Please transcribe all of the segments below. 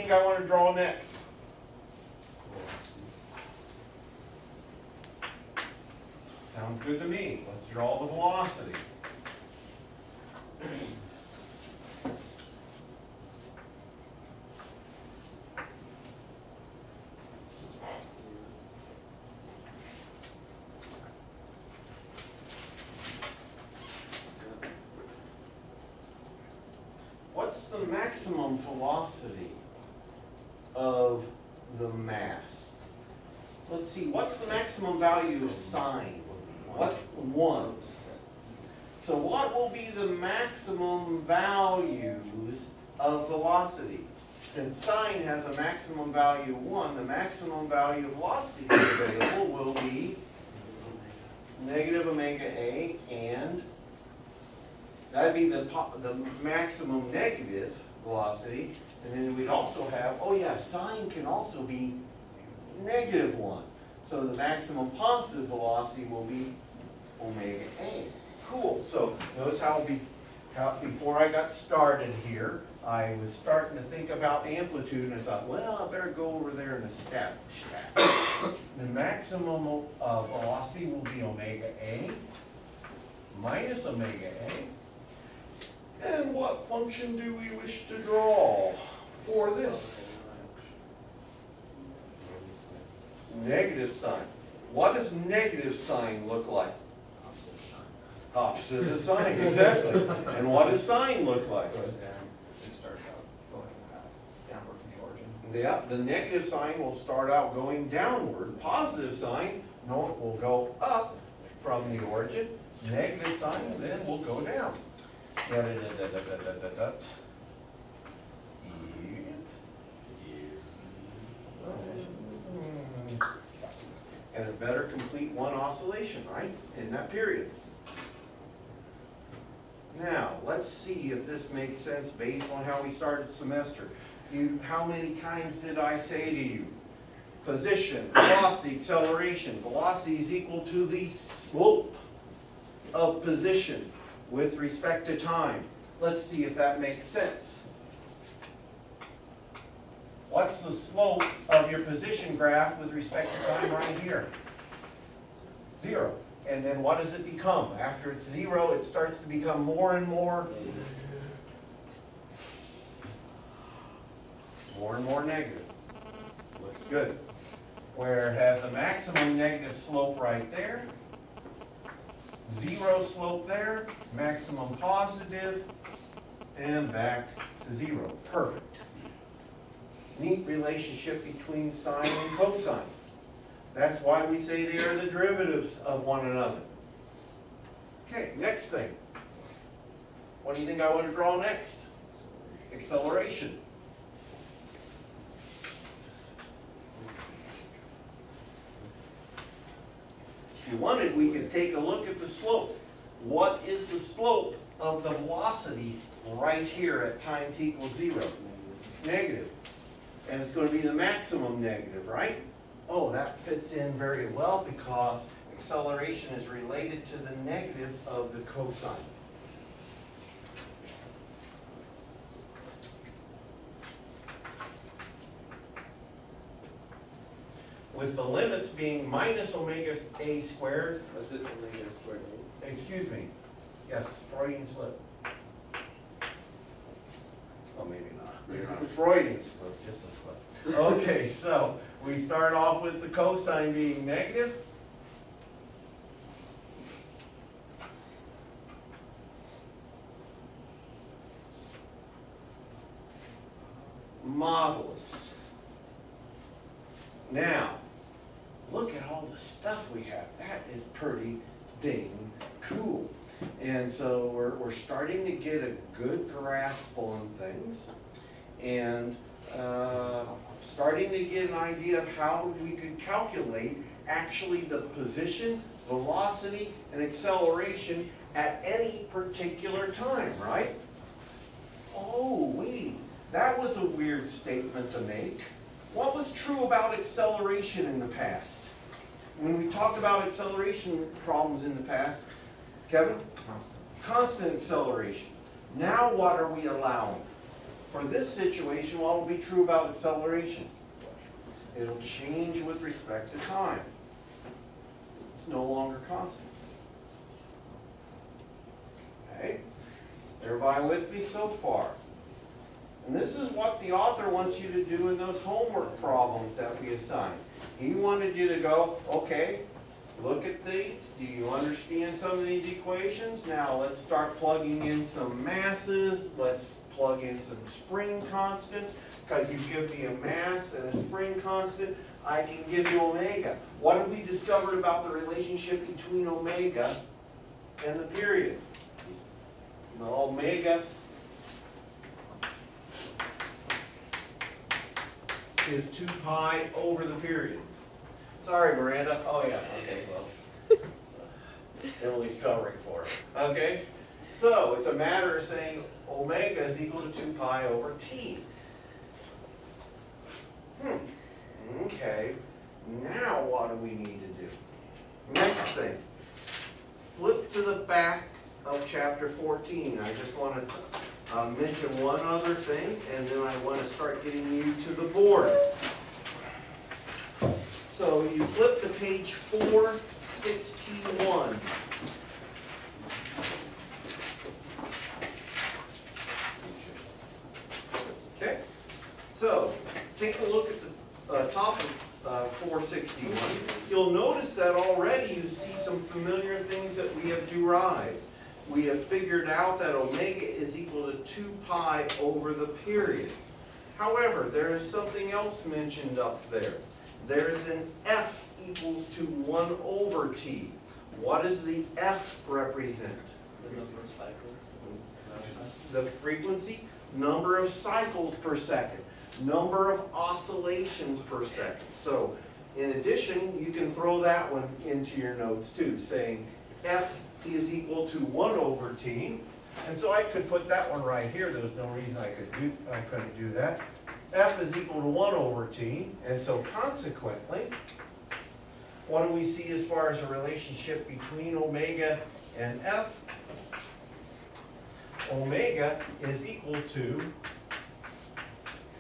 think I want to draw next? Sounds good to me. Let's draw the velocity. What's the maximum velocity of the mass? Let's see, what's the maximum value of sine? What? 1. So what will be the maximum values of velocity? Since sine has a maximum value of 1, the maximum value of velocity available will be negative omega a, and that'd be the maximum negative velocity. And then we'd also have, oh yeah, sine can also be negative 1. So the maximum positive velocity will be omega a. Cool. So notice how before I got started here, I was starting to think about amplitude, and I thought, well, I better go over there and establish that. The maximum velocity will be omega a minus omega a. And what function do we wish to draw for this? Negative sign. What does negative sign look like? Opposite of sine, exactly. And what does sine look like? It starts out going downward from the origin. Yeah, the negative sign will start out going downward. Positive sign will go up from the origin. Negative sign then will go down. And it better complete one oscillation, right? In that period. Now, let's see if this makes sense based on how we started the semester. How many times did I say to you? Position, velocity, acceleration. Velocity is equal to the slope of position with respect to time. Let's see if that makes sense. What's the slope of your position graph with respect to time right here? 0. And then what does it become? After it's 0, it starts to become more and more negative. Looks good. Where it has a maximum negative slope right there, 0 slope there, maximum positive, and back to 0. Perfect. Neat relationship between sine and cosine. That's why we say they are the derivatives of one another. Okay, next thing. What do you think I want to draw next? Acceleration. If you wanted, we could take a look at the slope. What is the slope of the velocity right here at time t equals 0? Negative. And it's going to be the maximum negative, right? Oh, that fits in very well because acceleration is related to the negative of the cosine. With the limits being minus omega a squared. Was it omega squared? Excuse me. Yes, Freudian slip. Oh, maybe not. Maybe not a Freudian slip, just a slip. Okay, so we start off with the cosine being negative. Marvelous. Now, look at all the stuff we have. That is pretty dang cool. And so we're starting to get a good grasp on things, and starting to get an idea of how we could calculate actually the position, velocity, and acceleration at any particular time, right? Oh, wait, that was a weird statement to make. What was true about acceleration in the past? When we talked about acceleration problems in the past, Kevin? Constant. Constant acceleration. Now what are we allowing For this situation, what will be true about acceleration? It'll change with respect to time. It's no longer constant. Okay? Everybody with me so far? And this is what the author wants you to do in those homework problems that we assigned. He wanted you to go, okay, look at these. Do you understand some of these equations? Now let's start plugging in some masses. Let's plug in some spring constants. Because you give me a mass and a spring constant, I can give you omega. What have we discovered about the relationship between omega and the period? Well, omega is 2 pi over the period. Sorry, Miranda. Oh yeah, okay, well, Emily's covering for it. Okay, so it's a matter of saying omega is equal to 2 pi over t. Okay, now what do we need to do? Next thing, flip to the back of chapter 14. I just want to mention one other thing, and then I want to start getting you to the board. So you flip to page 461. Okay, so take a look at the top of 461. You'll notice that already you see some familiar things that we have derived. We have figured out that omega is equal to 2 pi over the period. However, there is something else mentioned up there. There is an F equals to 1 over t. What does the F represent? The number of cycles. The frequency, number of cycles per second, number of oscillations per second. So, in addition, you can throw that one into your notes too, saying F is equal to 1 over t. And so I could put that one right here. There was no reason I couldn't do that. F is equal to 1 over t. And so consequently, what do we see as far as a relationship between omega and F? Omega is equal to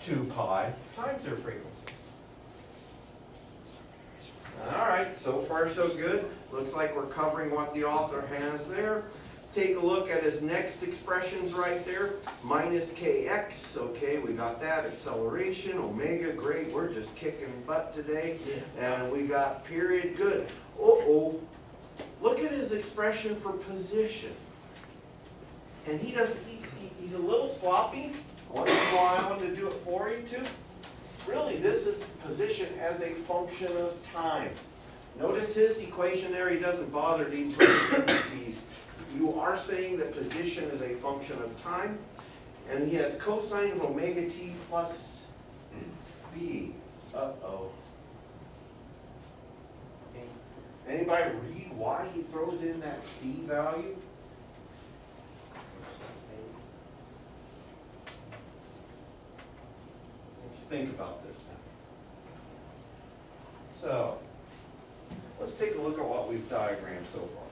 2 pi times their frequency. All right, so far so good. Looks like we're covering what the author has there. Take a look at his next expressions right there. Minus kx, okay, we got that. Acceleration, omega, great. We're just kicking butt today. And we got period, good. Uh-oh, look at his expression for position. And he doesn't, he's a little sloppy. Wonder why I wanted to do it for you too. Really, this is position as a function of time. Notice his equation there, he doesn't bother to put indices. You are saying that position is a function of time, and he has cosine of omega t plus v. Uh-oh. Anybody read why he throws in that v value? Let's think about this now. So, let's take a look at what we've diagrammed so far.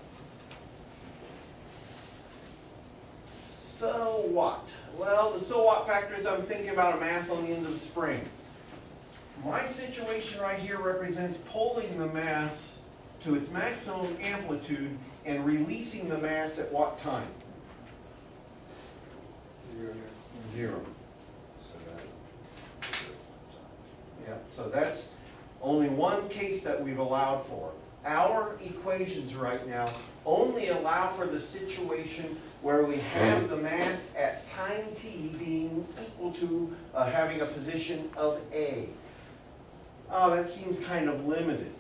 So what? Well, the so what factor is I'm thinking about a mass on the end of the spring. My situation right here represents pulling the mass to its maximum amplitude and releasing the mass at what time? 0. Yeah, so that's only one case that we've allowed for. Our equations right now only allow for the situation where we have the mass at time t being equal to having a position of A. Oh, that seems kind of limited.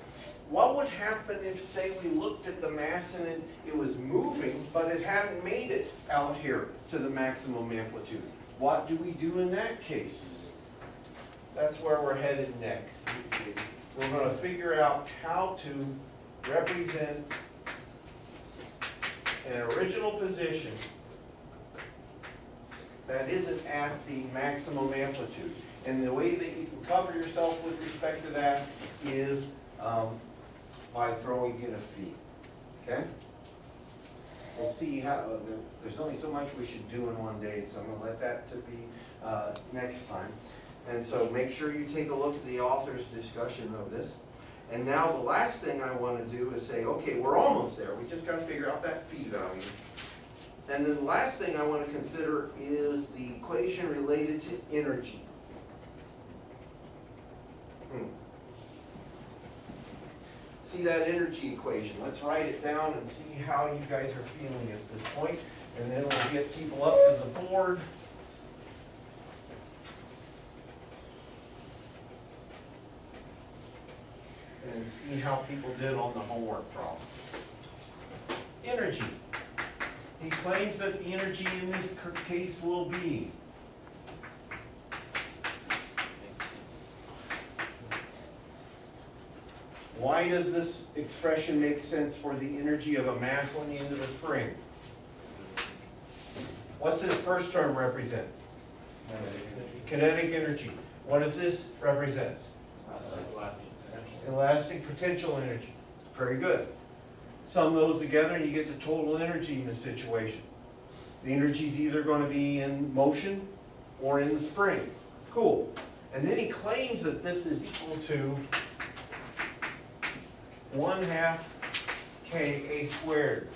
What would happen if, say, we looked at the mass and it was moving, but it hadn't made it out here to the maximum amplitude? What do we do in that case? That's where we're headed next. We're going to figure out how to represent an original position that isn't at the maximum amplitude. And the way that you can cover yourself with respect to that is by throwing in a phi. Okay? we'll see how, there's only so much we should do in one day, so I'm gonna let that to be next time. And so make sure you take a look at the author's discussion of this. And now the last thing I want to do is say, okay, we're almost there. We just got to figure out that phi value. And then the last thing I want to consider is the equation related to energy. See that energy equation. Let's write it down and see how you guys are feeling at this point. And then we'll get people up to the board. And see how people did on the homework problem. Energy. He claims that the energy in this case will be why does this expression make sense for the energy of a mass on the end of a spring? What's this first term represent? Kinetic energy. What does this represent? Elastic potential energy. Very good. Sum those together and you get the total energy in the situation. The energy is either going to be in motion or in the spring. Cool. And then he claims that this is equal to 1/2 Ka squared.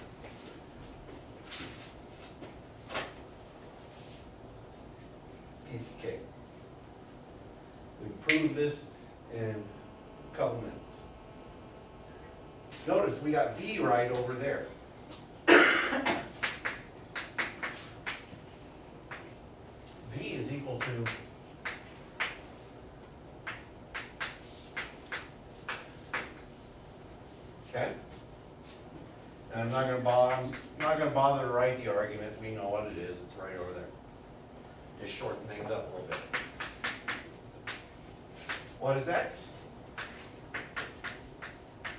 Piece of cake. We prove this in a couple minutes. Notice we got V right over there. V is equal to okay. And I'm not going to bother to write the argument. We know what it is. It's right over there. Just shorten things up a little bit. What is X?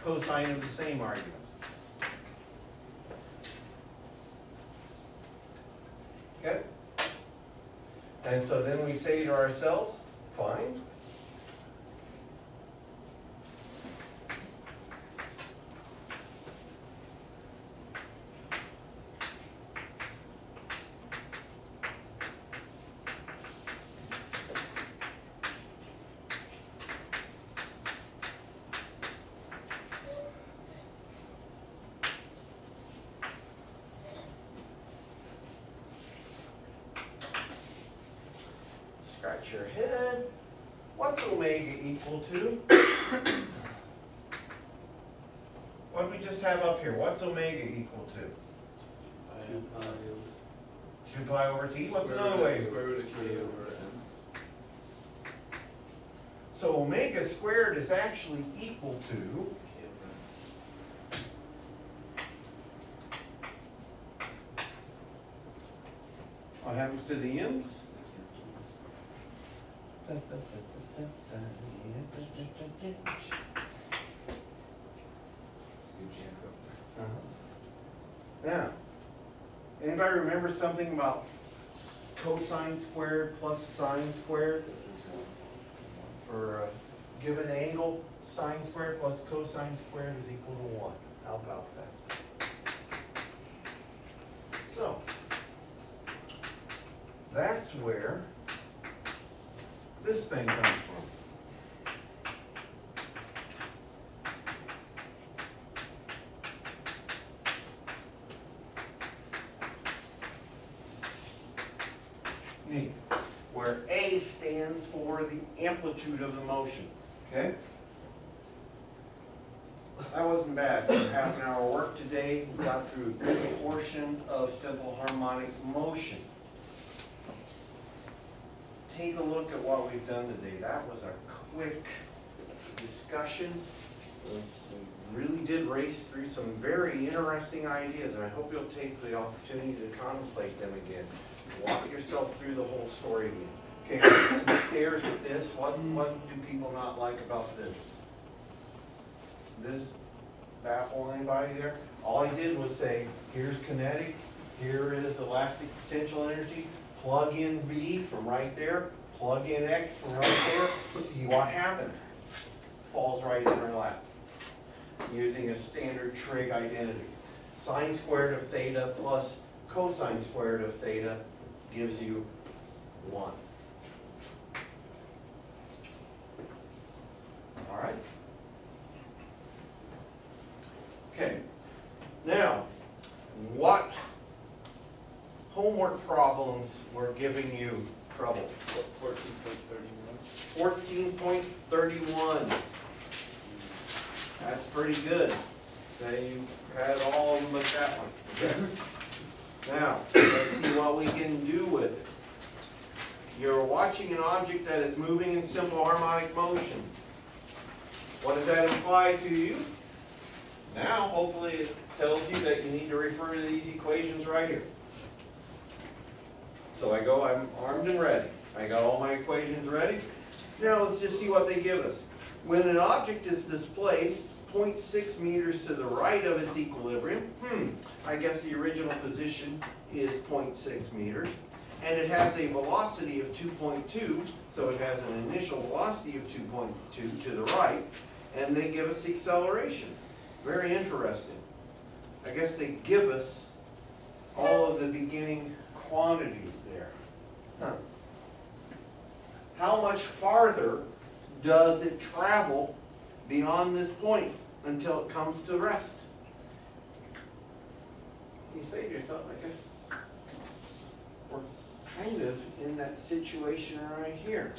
Cosine of the same argument. Okay? And so then we say to ourselves, fine. Scratch your head. What's omega equal to? What do we just have up here? What's omega equal to? 2 pi over t. What's another way? Square root of k over n. So omega squared is actually equal to what happens to the m's? Now, anybody remember something about cosine squared plus sine squared? For a given angle, sine squared plus cosine squared is equal to 1. How about that? So, that's where this thing comes from. Neat. Where A stands for the amplitude of the motion. Okay? That wasn't bad. For half an hour work today, we got through a good portion of simple harmonic motion. Take a look at what we've done today. That was a quick discussion. We really did race through some very interesting ideas, and I hope you'll take the opportunity to contemplate them again. Walk yourself through the whole story again. Okay, some stares at this. What do people not like about this? This baffle anybody there? All I did was say, here's kinetic, here is elastic potential energy, plug in V from right there, plug in X from right there, see what happens. Falls right in our lap using a standard trig identity. sine squared of theta plus cosine squared of theta gives you 1. All right? Okay. Now, what homework problems were giving you trouble? 14.31. 14.31. That's pretty good. Okay, you had all of them but that one. Okay. Now, let's see what we can do with it. You're watching an object that is moving in simple harmonic motion. What does that imply to you? Now, hopefully it tells you that you need to refer to these equations right here. So I'm armed and ready. I got all my equations ready. Now let's just see what they give us. When an object is displaced 0.6 meters to the right of its equilibrium, I guess the original position is 0.6 meters, and it has a velocity of 2.2, so it has an initial velocity of 2.2 to the right, and they give us the acceleration. Very interesting. I guess they give us all of the beginning quantities there. How much farther does it travel beyond this point until it comes to rest? You say to yourself, I guess we're kind of in that situation right here.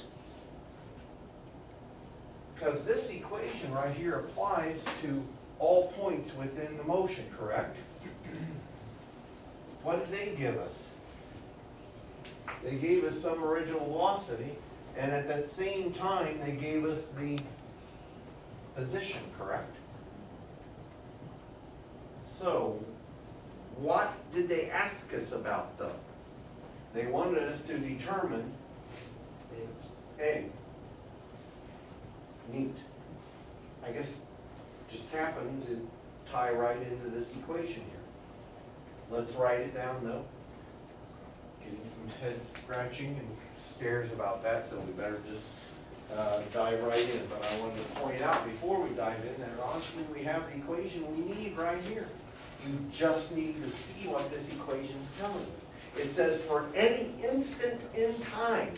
Because this equation right here applies to all points within the motion, correct? What did they give us? They gave us some original velocity, and at that same time they gave us the position, correct? So, what did they ask us about though? They wanted us to determine A. Neat. I guess just happened to tie right into this equation here. Let's write it down though. Getting some head scratching and stares about that, so we better just dive right in. But I wanted to point out before we dive in that honestly we have the equation we need right here. You just need to see what this equation is telling us. It says for any instant in time,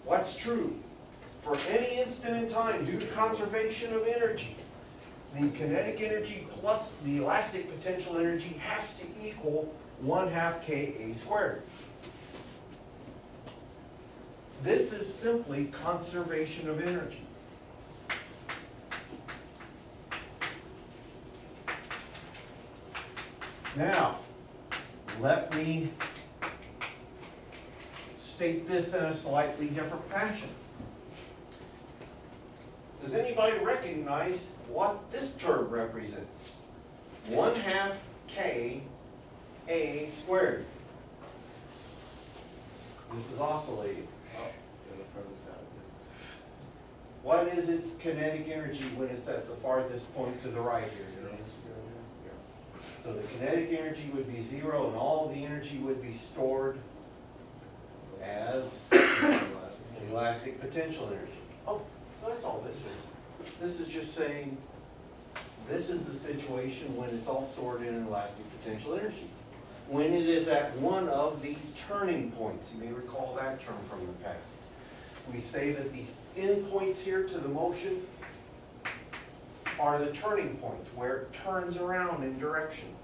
what's true? For any instant in time, due to conservation of energy, the kinetic energy plus the elastic potential energy has to equal 1/2 Ka squared. This is simply conservation of energy. Now, let me state this in a slightly different fashion. Does anybody recognize what this term represents? 1/2 Ka squared. This is oscillating. What is its kinetic energy when it's at the farthest point to the right here? So the kinetic energy would be 0 and all of the energy would be stored as elastic potential energy. Oh, so that's all this is. This is just saying this is the situation when it's all stored in elastic potential energy. When it is at one of the turning points, you may recall that term from the past. We say that these endpoints here to the motion are the turning points where it turns around in direction.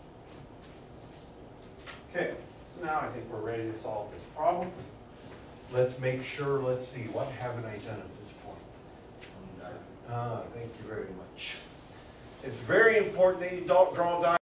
Okay, so now I think we're ready to solve this problem. Let's make sure, let's see, what haven't I done at this point? Thank you very much. It's very important that you don't draw diagrams.